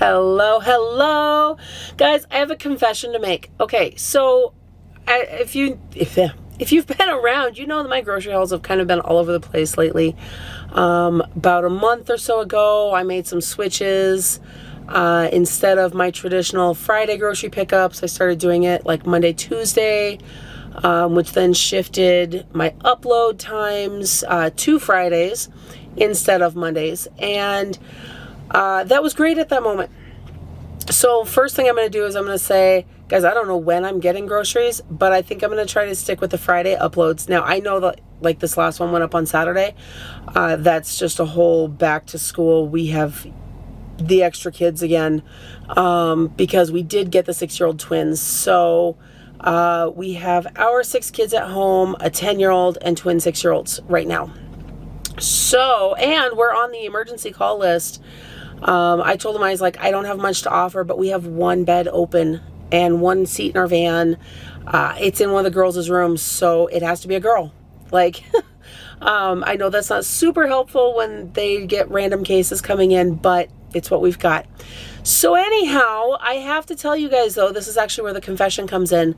Hello, guys. I have a confession to make. Okay, so if you've been around, you know that my grocery hauls have kind of been all over the place lately. About a month or so ago, I made some switches. Instead of my traditional Friday grocery pickups, I started doing it like Monday, Tuesday, which then shifted my upload times to Fridays instead of Mondays. And that was great at that moment. So first thing I'm going to do is I'm going to say, guys, I don't know when I'm getting groceries, but I think I'm going to try to stick with the Friday uploads. Now, I know that like this last one went up on Saturday. That's just a whole back to school. We have the extra kids again because we did get the 6-year-old twins. So we have our 6 kids at home, a 10-year-old and twin 6-year-olds right now. So, and we're on the emergency call list. I told him, I was like, I don't have much to offer, but we have 1 bed open and 1 seat in our van. It's in one of the girls' rooms, so it has to be a girl. Like, I know that's not super helpful when they get random cases coming in, but it's what we've got. So anyhow, I have to tell you guys, though, this is actually where the confession comes in.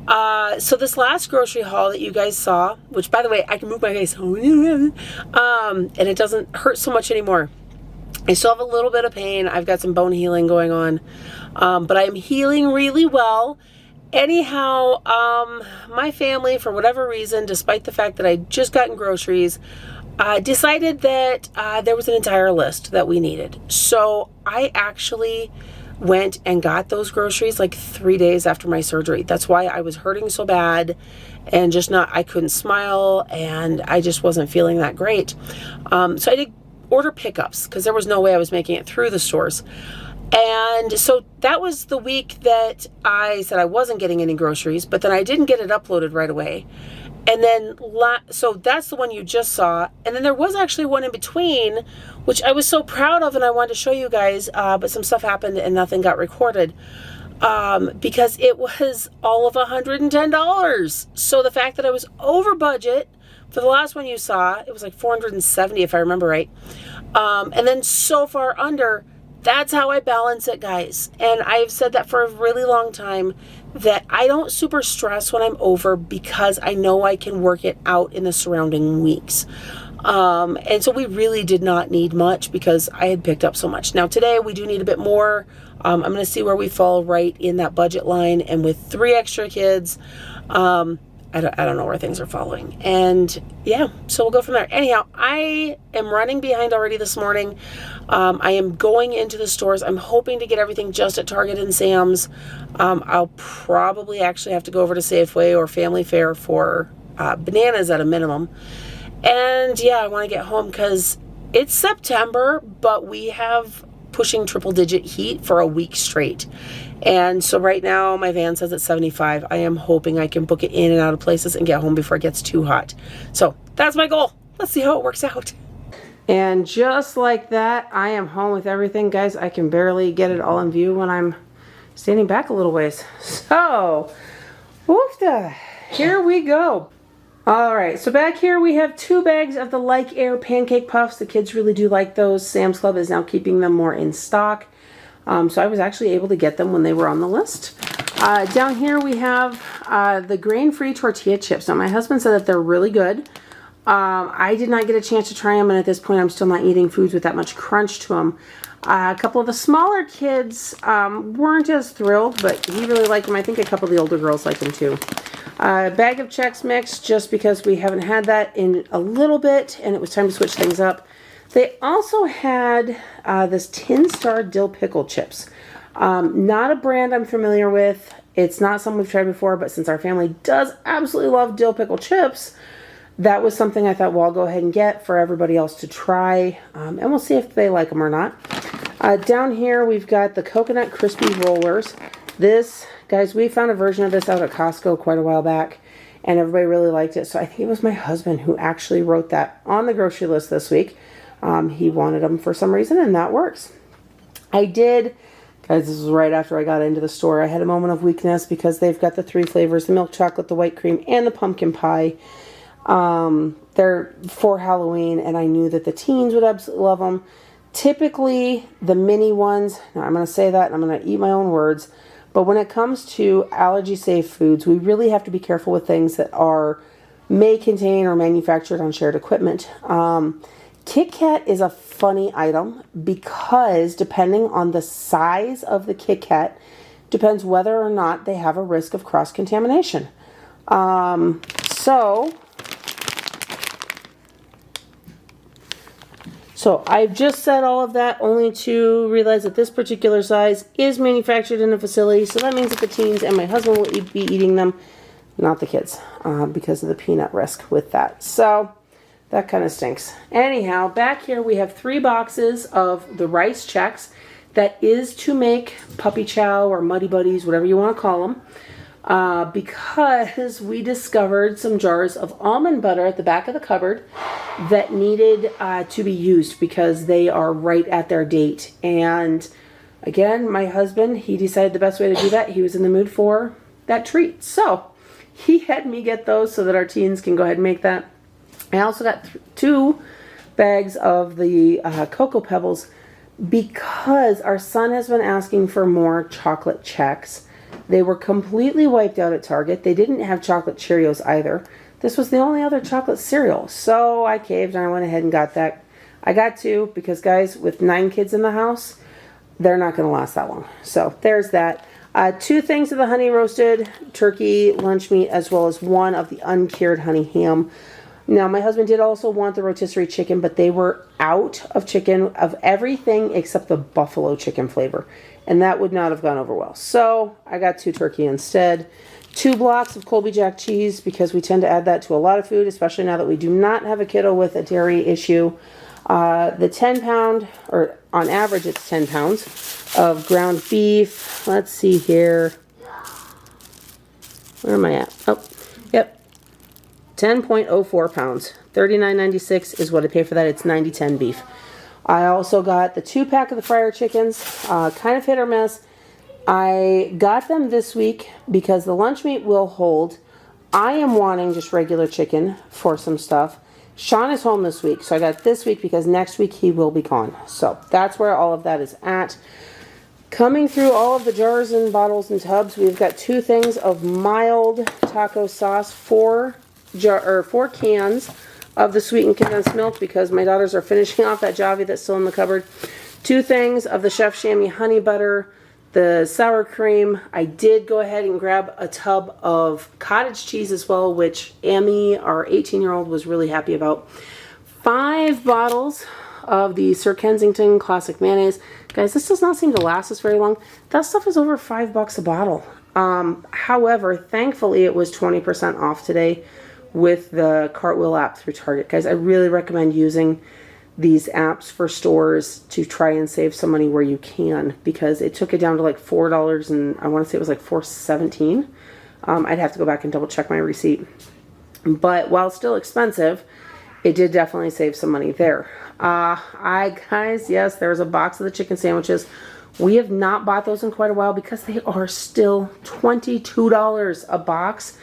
So this last grocery haul that you guys saw, which, by the way, I can move my face, and it doesn't hurt so much anymore. I still have a little bit of pain. I've got some bone healing going on, but I'm healing really well. Anyhow, my family, for whatever reason, despite the fact that I just gotten groceries, decided that there was an entire list that we needed. So I actually went and got those groceries like 3 days after my surgery. That's why I was hurting so bad and I couldn't smile and I just wasn't feeling that great. So I did order pickups because there was no way I was making it through the stores. And so that was the week that I said I wasn't getting any groceries, but then I didn't get it uploaded right away. And then, so that's the one you just saw. And then there was actually one in between, which I was so proud of and I wanted to show you guys, but some stuff happened and nothing got recorded because it was all of $110. So the fact that I was over budget, for the last one you saw, it was like $470 if I remember right. And then so far under, that's how I balance it, guys. And I've said that for a really long time, that I don't super stress when I'm over because I know I can work it out in the surrounding weeks. And so we really did not need much because I had picked up so much. Now today we do need a bit more. I'm going to see where we fall right in that budget line. And with 3 extra kids, I don't know where things are following. And yeah, so we'll go from there. Anyhow, I am running behind already this morning. I am going into the stores. I'm hoping to get everything just at Target and Sam's. I'll probably actually have to go over to Safeway or Family Fare for bananas at a minimum. And yeah, I want to get home because it's September, but we have pushing triple-digit heat for a week straight. And so right now my van says it's 75. I am hoping I can book it in and out of places and get home before it gets too hot. So that's my goal. Let's see how it works out. And just like that, I am home with everything. Guys, I can barely get it all in view when I'm standing back a little ways. So, woofda, here we go. All right, so back here we have 2 bags of the Like Air pancake puffs. The kids really do like those. Sam's Club is now keeping them more in stock. So I was actually able to get them when they were on the list. Down here we have the grain-free tortilla chips. Now my husband said that they're really good. I did not get a chance to try them, and at this point I'm still not eating foods with that much crunch to them. A couple of the smaller kids weren't as thrilled, but he really liked them. I think a couple of the older girls liked them too. A bag of Chex Mix, just because we haven't had that in a little bit, and it was time to switch things up. They also had this Tin Star Dill Pickle chips. Not a brand I'm familiar with. It's not something we've tried before, but since our family does absolutely love dill pickle chips, that was something I thought, well, I'll go ahead and get for everybody else to try. And we'll see if they like them or not. Down here, we've got the Coconut Crispy Rollers. This, guys, we found a version of this out at Costco quite a while back, and everybody really liked it. So I think it was my husband who actually wrote that on the grocery list this week. He wanted them for some reason, and that works. I did, guys, this was right after I got into the store. I had a moment of weakness because they've got the 3 flavors, the milk chocolate, the white cream, and the pumpkin pie. They're for Halloween, and I knew that the teens would absolutely love them. Typically, the mini ones, now I'm going to say that and I'm going to eat my own words, but when it comes to allergy-safe foods, we really have to be careful with things that may contain or manufactured on shared equipment. Kit Kat is a funny item because depending on the size of the Kit Kat, depends whether or not they have a risk of cross-contamination. So I've just said all of that only to realize that this particular size is manufactured in a facility. So that means that the teens and my husband will be eating them, not the kids, because of the peanut risk with that. So that kind of stinks. Anyhow, back here we have 3 boxes of the rice Chex. That is to make puppy chow or muddy buddies, whatever you want to call them. Because we discovered some jars of almond butter at the back of the cupboard that needed to be used because they are right at their date. And again, my husband, he decided the best way to do that. He was in the mood for that treat. So he had me get those so that our teens can go ahead and make that. I also got 2 bags of the Cocoa Pebbles because our son has been asking for more chocolate Chex. They were completely wiped out at Target. They didn't have chocolate Cheerios either. This was the only other chocolate cereal. So I caved and I went ahead and got that. I got 2 because, guys, with 9 kids in the house, they're not going to last that long. So there's that. 2 things of the honey roasted turkey lunch meat as well as 1 of the uncured honey ham. Now, my husband did also want the rotisserie chicken, but they were out of chicken, of everything except the buffalo chicken flavor. And that would not have gone over well. So I got 2 turkey instead. 2 blocks of Colby Jack cheese because we tend to add that to a lot of food, especially now that we do not have a kiddo with a dairy issue. The 10 pound, or on average it's 10 pounds of ground beef. Let's see here. Where am I at? Oh, yep. 10.04 pounds. $39.96 is what I pay for that. It's 90/10 beef. I also got the 2-pack of the fryer chickens. Kind of hit or miss. I got them this week because the lunch meat will hold. I am wanting just regular chicken for some stuff. Shawn is home this week, so I got this week because next week he will be gone. So that's where all of that is at. Coming through all of the jars and bottles and tubs, we've got 2 things of mild taco sauce, 4 cans of the sweetened condensed milk because my daughters are finishing off that Javi that's still in the cupboard. 2 things of the Chef Chamois honey butter, the sour cream. I did go ahead and grab a tub of cottage cheese as well, which Amy, our 18-year-old, was really happy about. 5 bottles of the Sir Kensington Classic Mayonnaise. Guys, this does not seem to last us very long. That stuff is over $5 a bottle. However, thankfully it was 20% off today with the Cartwheel app through Target. Guys, I really recommend using these apps for stores to try and save some money where you can, because it took it down to like $4 and I want to say it was like $4.17. I'd have to go back and double check my receipt. But while still expensive, it did definitely save some money there. Guys, yes, there's a box of the chicken sandwiches. We have not bought those in quite a while because they are still $22 a box.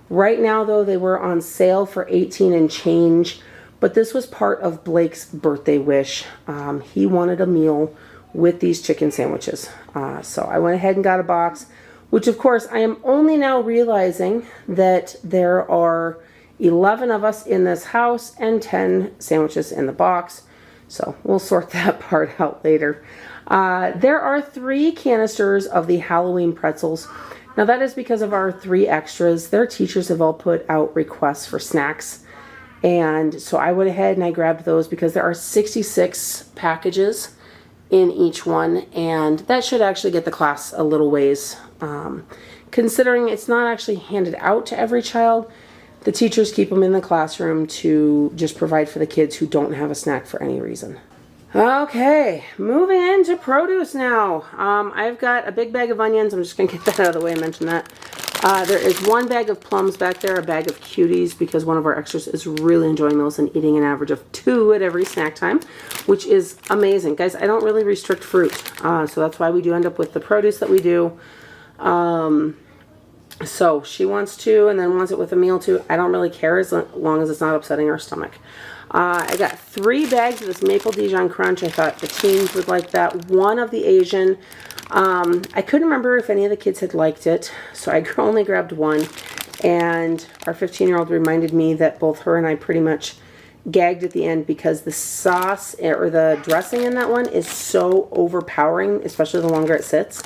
Right now, though, they were on sale for $18 and change. But this was part of Blake's birthday wish. He wanted a meal with these chicken sandwiches. So I went ahead and got a box, which of course I am only now realizing that there are 11 of us in this house and 10 sandwiches in the box. So we'll sort that part out later. There are 3 canisters of the Halloween pretzels. Now that is because of our 3 extras. Their teachers have all put out requests for snacks. And so I went ahead and I grabbed those because there are 66 packages in each one. And that should actually get the class a little ways. Considering it's not actually handed out to every child, the teachers keep them in the classroom to just provide for the kids who don't have a snack for any reason. Okay, moving into produce now. I've got a big bag of onions. I'm just going to get that out of the way and mention that. There is 1 bag of plums back there, a bag of cuties, because one of our extras is really enjoying those and eating an average of 2 at every snack time, which is amazing. Guys, I don't really restrict fruit, so that's why we do end up with the produce that we do. So she wants 2 and then wants it with a meal too. I don't really care as long as it's not upsetting our stomach. I got 3 bags of this Maple Dijon Crunch. I thought the teens would like that. 1 of the Asian. I couldn't remember if any of the kids had liked it, so I only grabbed 1. And our 15-year-old reminded me that both her and I pretty much gagged at the end because the sauce or the dressing in that one is so overpowering, especially the longer it sits,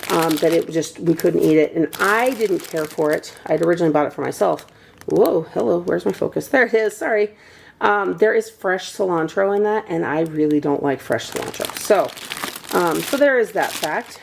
that it just, we couldn't eat it. And I didn't care for it. I'd originally bought it for myself. Whoa, hello, where's my focus? There it is, sorry. There is fresh cilantro in that, and I really don't like fresh cilantro. So there is that fact.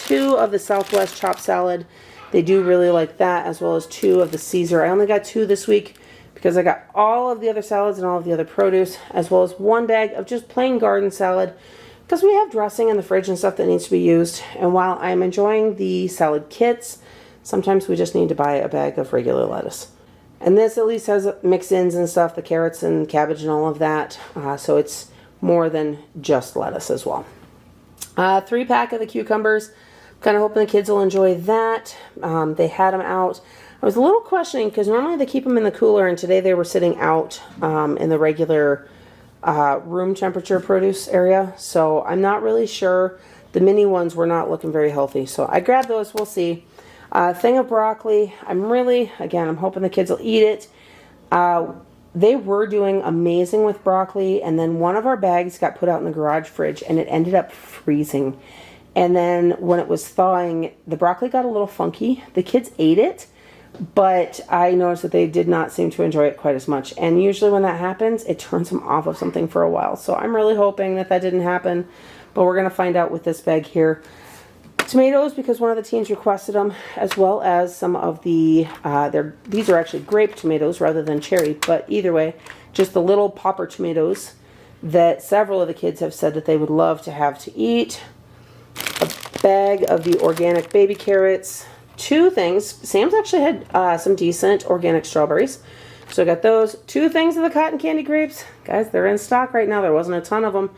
2 of the Southwest chopped salad. They do really like that, as well as 2 of the Caesar. I only got 2 this week because I got all of the other salads and all of the other produce, as well as 1 bag of just plain garden salad, because we have dressing in the fridge and stuff that needs to be used. And while I'm enjoying the salad kits, sometimes we just need to buy a bag of regular lettuce. And this at least has mix-ins and stuff, the carrots and cabbage and all of that. So it's more than just lettuce as well. 3-pack of the cucumbers. Kind of hoping the kids will enjoy that. They had them out. I was a little questioning because normally they keep them in the cooler, and today they were sitting out in the regular room temperature produce area. So I'm not really sure. The mini ones were not looking very healthy. So I grabbed those. We'll see. Thing of broccoli. I'm hoping the kids will eat it. They were doing amazing with broccoli, and then one of our bags got put out in the garage fridge, and it ended up freezing. And then when it was thawing, the broccoli got a little funky. The kids ate it, but I noticed that they did not seem to enjoy it quite as much. And usually when that happens, it turns them off of something for a while. So I'm really hoping that that didn't happen, but we're going to find out with this bag here. Tomatoes, because one of the teens requested them, as well as some of the, these are actually grape tomatoes rather than cherry, but either way, just the little popper tomatoes that several of the kids have said that they would love to have to eat. A bag of the organic baby carrots. 2 things. Sam's actually had some decent organic strawberries. So I got those. 2 things of the cotton candy grapes. Guys, they're in stock right now. There wasn't a ton of them.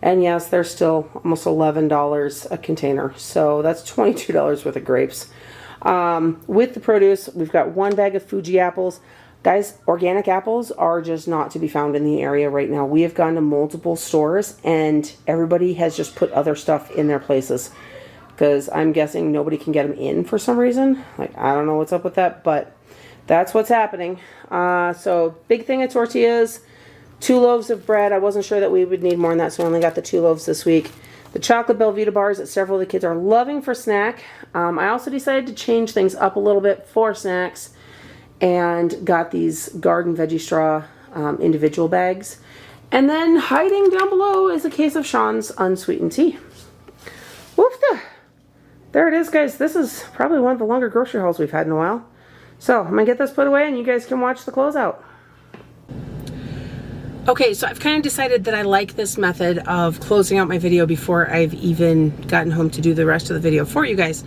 And yes, they're still almost $11 a container. So that's $22 worth of grapes. With the produce, we've got 1 bag of Fuji apples. Guys, organic apples are just not to be found in the area right now. We have gone to multiple stores, and everybody has just put other stuff in their places. Because I'm guessing nobody can get them in for some reason. Like, I don't know what's up with that, but that's what's happening. So, big thing of tortillas. 2 loaves of bread. I wasn't sure that we would need more than that, so I only got the 2 loaves this week. The chocolate Belvita bars that several of the kids are loving for snack. I also decided to change things up a little bit for snacks, and got these garden veggie straw individual bags. And then hiding down below is a case of Shawn's unsweetened tea. Whoop-da! There it is, guys. This is probably one of the longer grocery hauls we've had in a while. So I'm going to get this put away, and you guys can watch the closeout. Okay, so I've kind of decided that I like this method of closing out my video before I've even gotten home to do the rest of the video for you guys.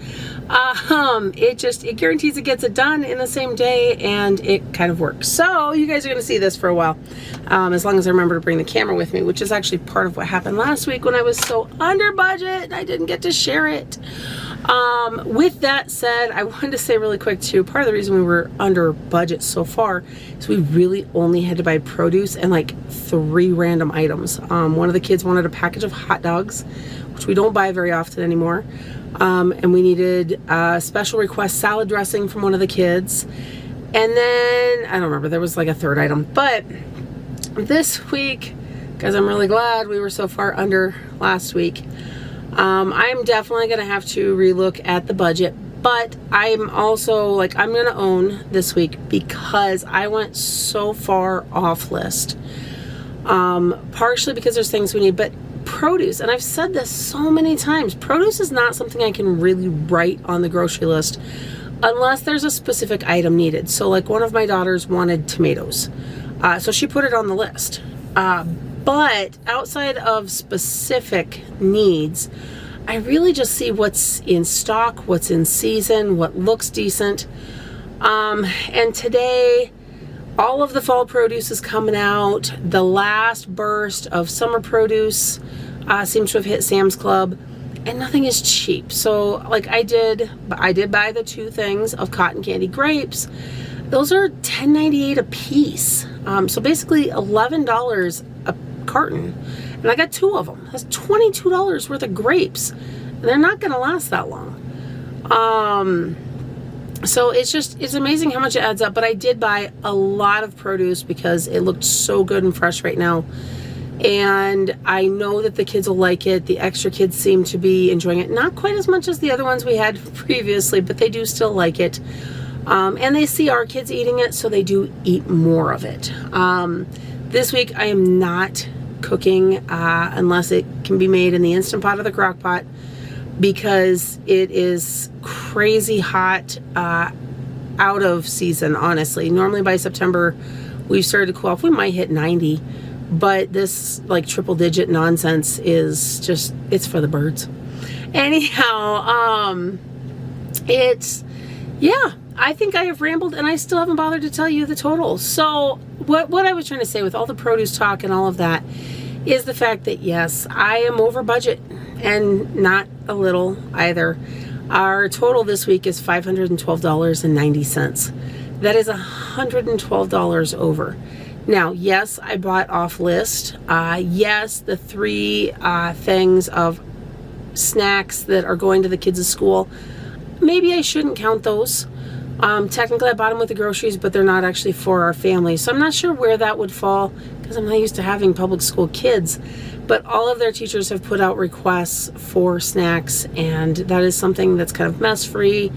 It guarantees it gets it done in the same day, and it kind of works. So you guys are going to see this for a while, as long as I remember to bring the camera with me, which is actually part of what happened last week when I was so under budget and I didn't get to share it. With that said, I wanted to say really quick too, part of the reason we were under budget so far is we really only had to buy produce and like 3 random items. One of the kids wanted a package of hot dogs, which we don't buy very often anymore. And we needed a special request salad dressing from one of the kids. And then, I don't remember, there was like a 3rd item. But this week, guys, I'm really glad we were so far under last week. I'm definitely going to have to relook at the budget, but I'm also like, I'm going to own this week because I went so far off list. Partially because there's things we need, but produce, and I've said this so many times, produce is not something I can really write on the grocery list unless there's a specific item needed. So like one of my daughters wanted tomatoes, so she put it on the list. But outside of specific needs, I really just see what's in stock, what's in season, what looks decent. And today, all of the fall produce is coming out. The last burst of summer produce seems to have hit Sam's Club, and nothing is cheap. So like I did buy the 2 things of cotton candy grapes. Those are $10.98 a piece. So basically $11 a carton. And I got 2 of them. That's $22 worth of grapes. And they're not going to last that long. So it's amazing how much it adds up. But I did buy a lot of produce because it looked so good and fresh right now. And I know that the kids will like it. The extra kids seem to be enjoying it. Not quite as much as the other ones we had previously, but they do still like it. And they see our kids eating it, so they do eat more of it. This week I am not cooking unless it can be made in the Instant Pot or the crock pot, because it is crazy hot out of season, honestly. Normally by September we've started to cool off. We might hit 90, but this like triple digit nonsense is just, it's for the birds. Anyhow, yeah, I think I have rambled and I still haven't bothered to tell you the total. So what I was trying to say with all the produce talk and all of that is the fact that yes, I am over budget, and not a little either. Our total this week is $512.90. That is $112 over. Now, yes, I bought off list. Yes, the 3 things of snacks that are going to the kids' school, maybe I shouldn't count those. Technically I bought them with the groceries, but they're not actually for our family. So I'm not sure where that would fall, because I'm not used to having public school kids. But all of their teachers have put out requests for snacks, and that is something that's kind of mess-free,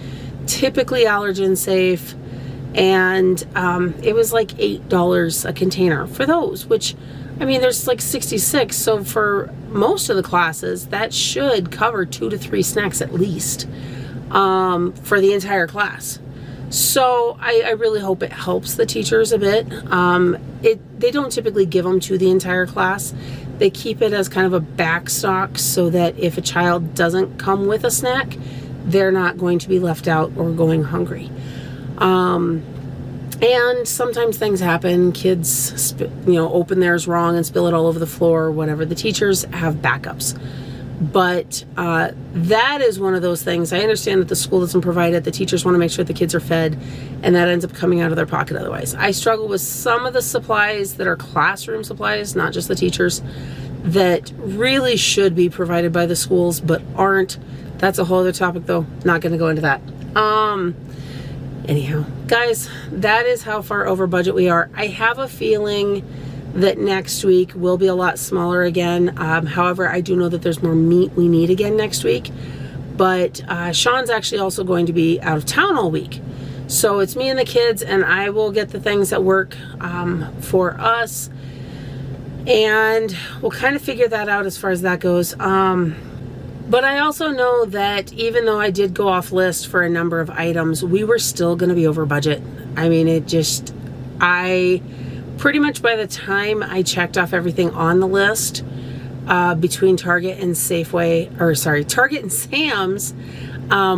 typically allergen safe. And it was like $8 a container for those, which, I mean, there's like 66. So for most of the classes, that should cover 2 to 3 snacks at least for the entire class. So I really hope it helps the teachers a bit. They don't typically give them to the entire class. They keep it as kind of a backstock so that if a child doesn't come with a snack, they're not going to be left out or going hungry. And sometimes things happen. Kids, open theirs wrong and spill it all over the floor or whatever. The teachers have backups. But that is one of those things. I understand that the school doesn't provide it. The teachers want to make sure the kids are fed, and that ends up coming out of their pocket otherwise. I struggle with some of the supplies that are classroom supplies, not just the teachers, that really should be provided by the schools but aren't. That's a whole other topic though. Not going to go into that. Anyhow, guys, that is how far over budget we are. I have a feeling that next week will be a lot smaller again. However, I do know that there's more meat we need again next week. But Shawn's actually also going to be out of town all week. So it's me and the kids, and I will get the things that work for us. And we'll kind of figure that out as far as that goes. But I also know that even though I did go off list for a number of items, we were still going to be over budget. I mean, pretty much by the time I checked off everything on the list, between Target and Target and Sam's,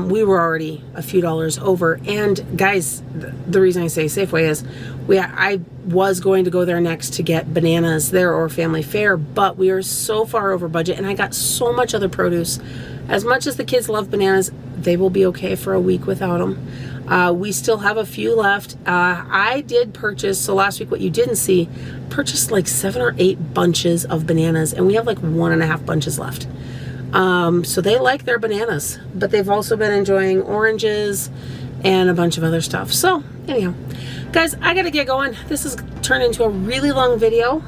we were already a few dollars over. And guys, the reason I say Safeway is I was going to go there next to get bananas there or family fare, but we are so far over budget, and I got so much other produce. As much as the kids love bananas, they will be okay for a week without them. We still have a few left. I did purchase, so last week what you didn't see, purchased like 7 or 8 bunches of bananas, and we have like 1.5 bunches left. So they like their bananas, but they've also been enjoying oranges and a bunch of other stuff. So anyhow, guys, I gotta get going. This has turned into a really long video.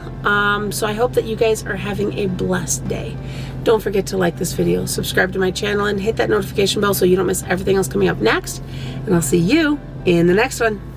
So I hope that you guys are having a blessed day. Don't forget to like this video, subscribe to my channel, and hit that notification bell so you don't miss everything else coming up next. And I'll see you in the next one.